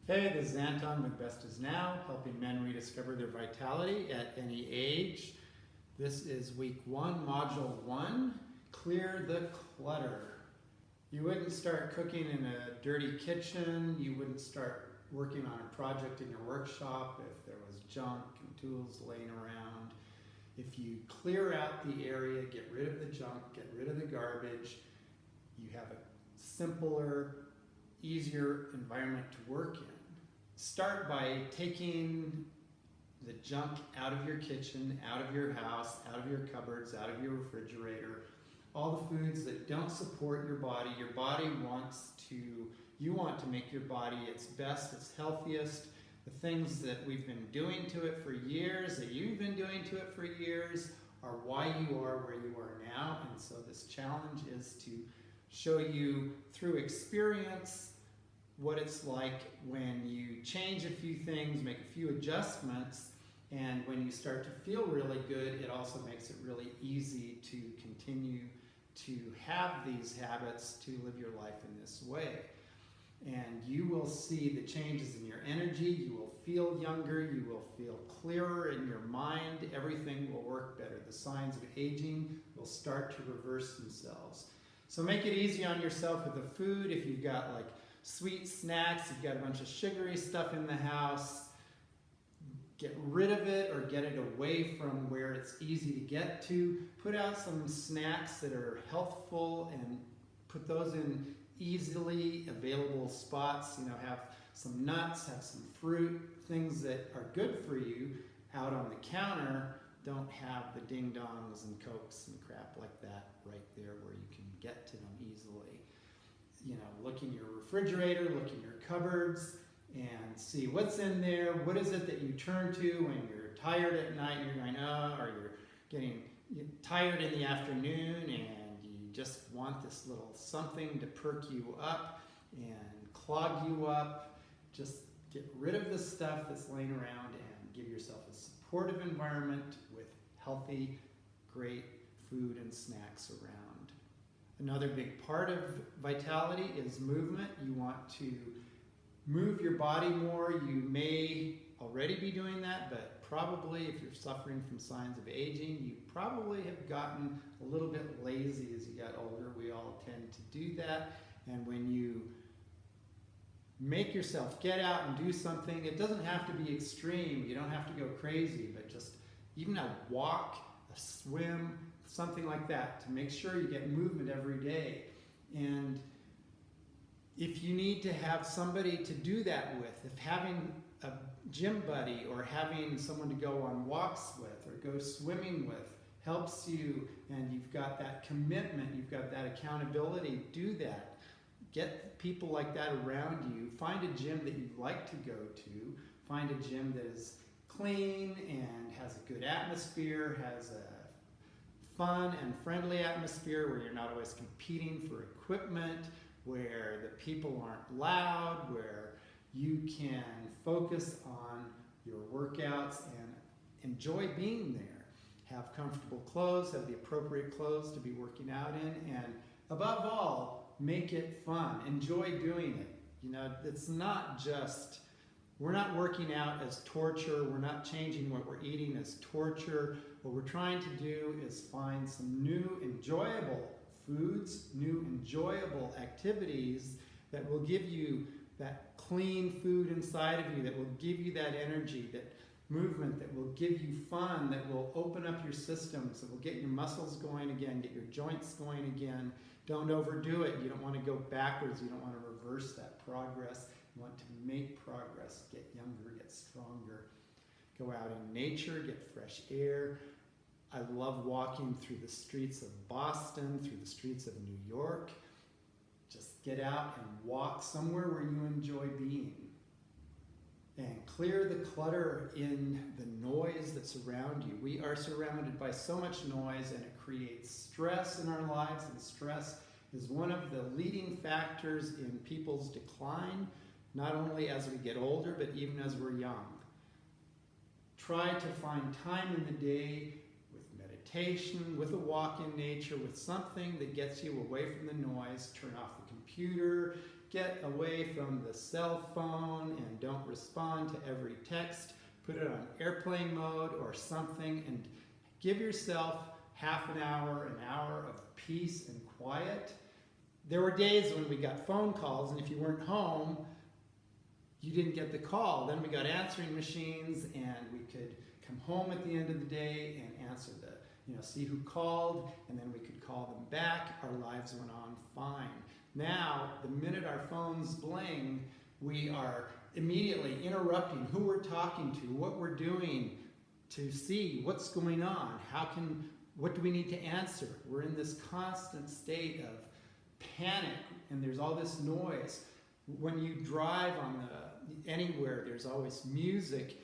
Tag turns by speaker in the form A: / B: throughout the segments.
A: Hey, this is Anton with Best Is Now, helping men rediscover their vitality at any age. This is week 1, module 1, clear the clutter. You wouldn't start cooking in a dirty kitchen. You wouldn't start working on a project in your workshop if there was junk and tools laying around. If you clear out the area, get rid of the junk, get rid of the garbage, you have a simpler, easier environment to work in. Start by taking the junk out of your kitchen, out of your house, out of your cupboards, out of your refrigerator, all the foods that don't support your body. Your body you want to make your body its best, its healthiest. The things that we've been doing to it for years, that you've been doing to it for years, are why you are where you are now. And so this challenge is to show you through experience what it's like when you change a few things, make a few adjustments, and when you start to feel really good, it also makes it really easy to continue to have these habits, to live your life in this way. And you will see the changes in your energy, you will feel younger, you will feel clearer in your mind, everything will work better. The signs of aging will start to reverse themselves. So make it easy on yourself with the food. If you've got like sweet snacks, you've got a bunch of sugary stuff in the house, get rid of it or get it away from where it's easy to get to. Put out some snacks that are healthful and put those in easily available spots. Have some nuts, have some fruit, things that are good for you out on the counter. Don't have the ding-dongs and Cokes and crap like that right there where you can get to them easily. Look in your refrigerator, look in your cupboards, and see what's in there. What is it that you turn to when you're tired at night and you're going, or you're getting tired in the afternoon and you just want this little something to perk you up and clog you up. Just get rid of the stuff that's laying around and give yourself a supportive environment with healthy, great food and snacks around. Another big part of vitality is movement. You want to move your body more. You may already be doing that, but probably if you're suffering from signs of aging, you probably have gotten a little bit lazy as you got older. We all tend to do that. And when you make yourself get out and do something, it doesn't have to be extreme. You don't have to go crazy, but just even a walk, a swim, something like that, to make sure you get movement every day. And if you need to have somebody to do that with, if having a gym buddy or having someone to go on walks with or go swimming with helps you, and you've got that commitment, you've got that accountability, do that. Get people like that around you. Find a gym that you like to go to. Find a gym that is clean and has a good atmosphere, has a fun and friendly atmosphere where you're not always competing for equipment, where the people aren't loud, where you can focus on your workouts and enjoy being there. Have comfortable clothes, have the appropriate clothes to be working out in, and above all, make it fun. Enjoy doing it. It's not just, we're not working out as torture, we're not changing what we're eating as torture. What we're trying to do is find some new enjoyable foods, new enjoyable activities that will give you that clean food inside of you, that will give you that energy, that movement, that will give you fun, that will open up your systems, that will get your muscles going again, get your joints going again. Don't overdo it. You don't want to go backwards. You don't want to reverse that progress. You want to make progress, get younger, get stronger. Go out in nature, get fresh air. I love walking through the streets of Boston, through the streets of New York. Just get out and walk somewhere where you enjoy being. And clear the clutter in the noise that's around you. We are surrounded by so much noise, and it creates stress in our lives, and stress is one of the leading factors in people's decline, not only as we get older, but even as we're young. Try to find time in the day with meditation, with a walk in nature, with something that gets you away from the noise. Turn off the computer, get away from the cell phone and don't respond to every text. Put it on airplane mode or something, and give yourself half an hour of peace and quiet. There were days when we got phone calls, and if you weren't home, you didn't get the call. Then we got answering machines, and we could come home at the end of the day and answer see who called, and then we could call them back. Our lives went on fine. Now, the minute our phones bling, we are immediately interrupting who we're talking to, what we're doing, to see what's going on. What do we need to answer? We're in this constant state of panic, and there's all this noise. When you drive anywhere, there's always music.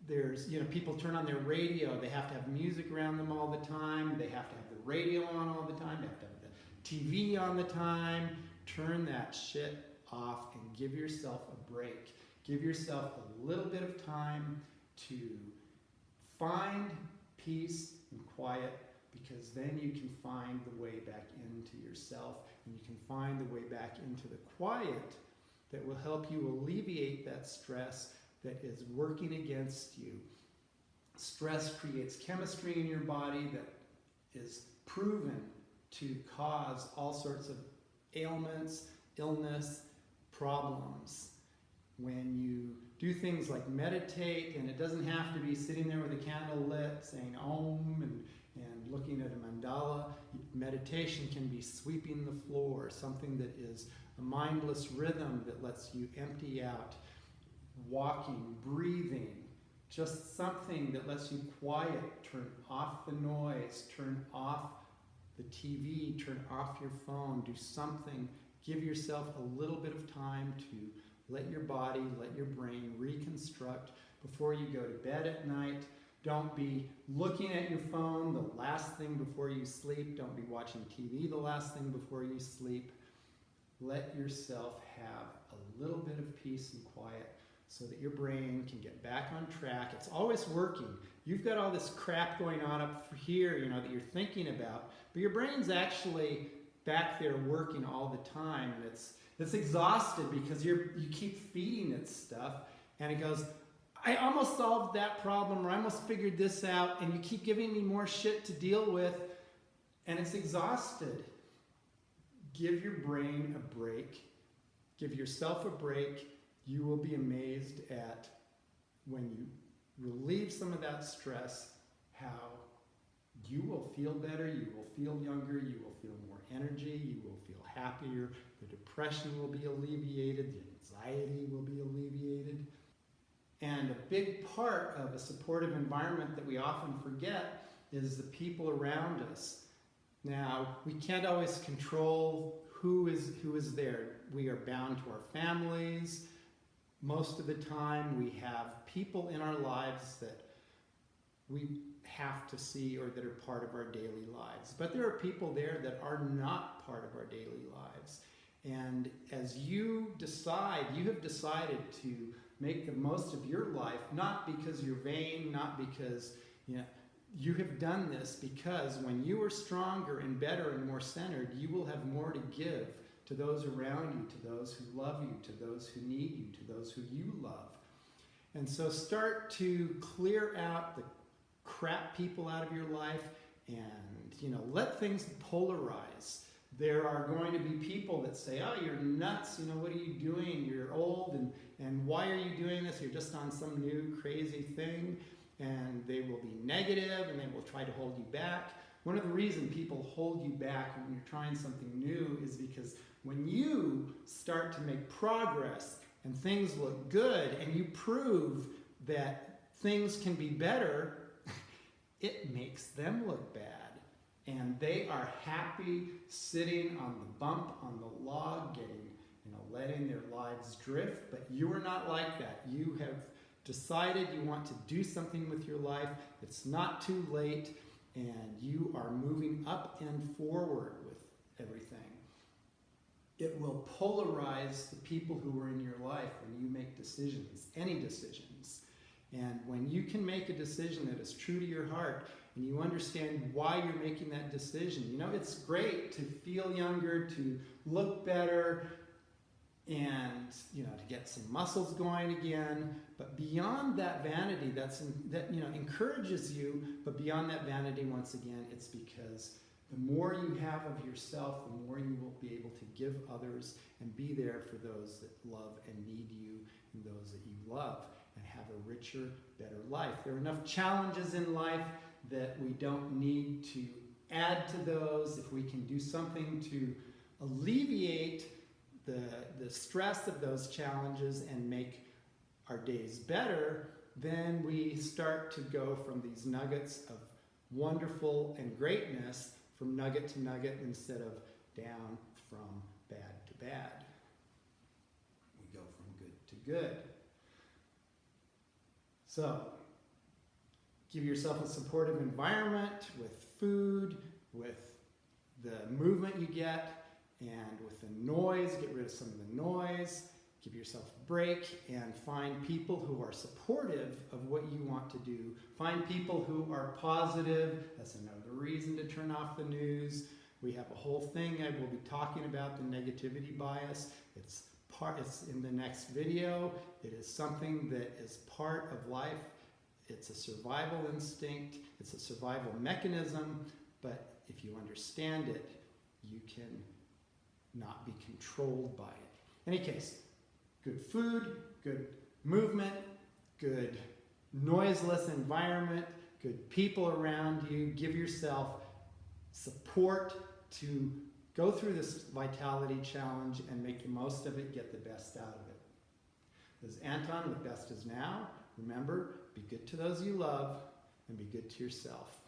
A: There's, people turn on their radio. They have to have music around them all the time. They have to have the radio on all the time. They have to have the TV on the time. Turn that shit off and give yourself a break. Give yourself a little bit of time to find peace and quiet, because then you can find the way back into yourself, and you can find the way back into the quiet that will help you alleviate that stress that is working against you. Stress creates chemistry in your body that is proven to cause all sorts of ailments, illness, problems. When you do things like meditate, and it doesn't have to be sitting there with a candle lit, saying Om and looking at a mandala. Meditation can be sweeping the floor, something that is a mindless rhythm that lets you empty out, walking, breathing, just something that lets you quiet, turn off the noise, turn off the TV, turn off your phone, do something. Give yourself a little bit of time to let your body, let your brain reconstruct before you go to bed at night. Don't be looking at your phone the last thing before you sleep. Don't be watching TV the last thing before you sleep. Let yourself have a little bit of peace and quiet so that your brain can get back on track. It's always working. You've got all this crap going on up here, that you're thinking about, but your brain's actually back there working all the time, and it's exhausted because you keep feeding it stuff, and it goes, I almost solved that problem, or I almost figured this out, and you keep giving me more shit to deal with, and it's exhausted. Give your brain a break. Give yourself a break. You will be amazed at, when you relieve some of that stress, how you will feel better, you will feel younger, you will feel more energy, you will feel happier, the depression will be alleviated, the anxiety will be alleviated. And a big part of a supportive environment that we often forget is the people around us. Now, we can't always control who is there. We are bound to our families. Most of the time, we have people in our lives that we have to see, or that are part of our daily lives. But there are people there that are not part of our daily lives. And as you have decided to make the most of your life, not because you're vain, not because you have done this because when you are stronger and better and more centered, you will have more to give to those around you, to those who love you, to those who need you, to those who you love. And so start to clear out the crap people out of your life, and let things polarize. There are going to be people that say, oh, you're nuts, what are you doing? You're old, and why are you doing this? You're just on some new crazy thing. And they will be negative, and they will try to hold you back. One of the reasons people hold you back when you're trying something new is because when you start to make progress and things look good, and you prove that things can be better, it makes them look bad. And they are happy sitting on the bump, on the log, letting their lives drift. But you are not like that. You have decided you want to do something with your life. It's not too late, and you are moving up and forward with everything. It will polarize the people who are in your life when you make decisions, any decisions. And when you can make a decision that is true to your heart, and you understand why you're making that decision, it's great to feel younger, to look better, and to get some muscles going again. But beyond that vanity, that encourages you. But beyond that vanity, once again, it's because the more you have of yourself, the more you will be able to give others and be there for those that love and need you and those that you love, and have a richer, better life. There are enough challenges in life that we don't need to add to those. If we can do something to alleviate the stress of those challenges and make our days better, then we start to go from these nuggets of wonderful and greatness from nugget to nugget instead of down from bad to bad. We go from good to good. So, give yourself a supportive environment with food, with the movement you get, and with the noise. Get rid of some of the noise. Give yourself a break and find people who are supportive of what you want to do. Find people who are positive. That's another reason to turn off the news. We have a whole thing I will be talking about, the negativity bias. It's in the next video. It is something that is part of life. It's a survival instinct. It's a survival mechanism. But if you understand it, you can not be controlled by it. In any case, good food, good movement, good noiseless environment, good people around you. Give yourself support to go through this vitality challenge and make the most of it, get the best out of it. This is Anton with Best Is Now. Remember, be good to those you love and be good to yourself.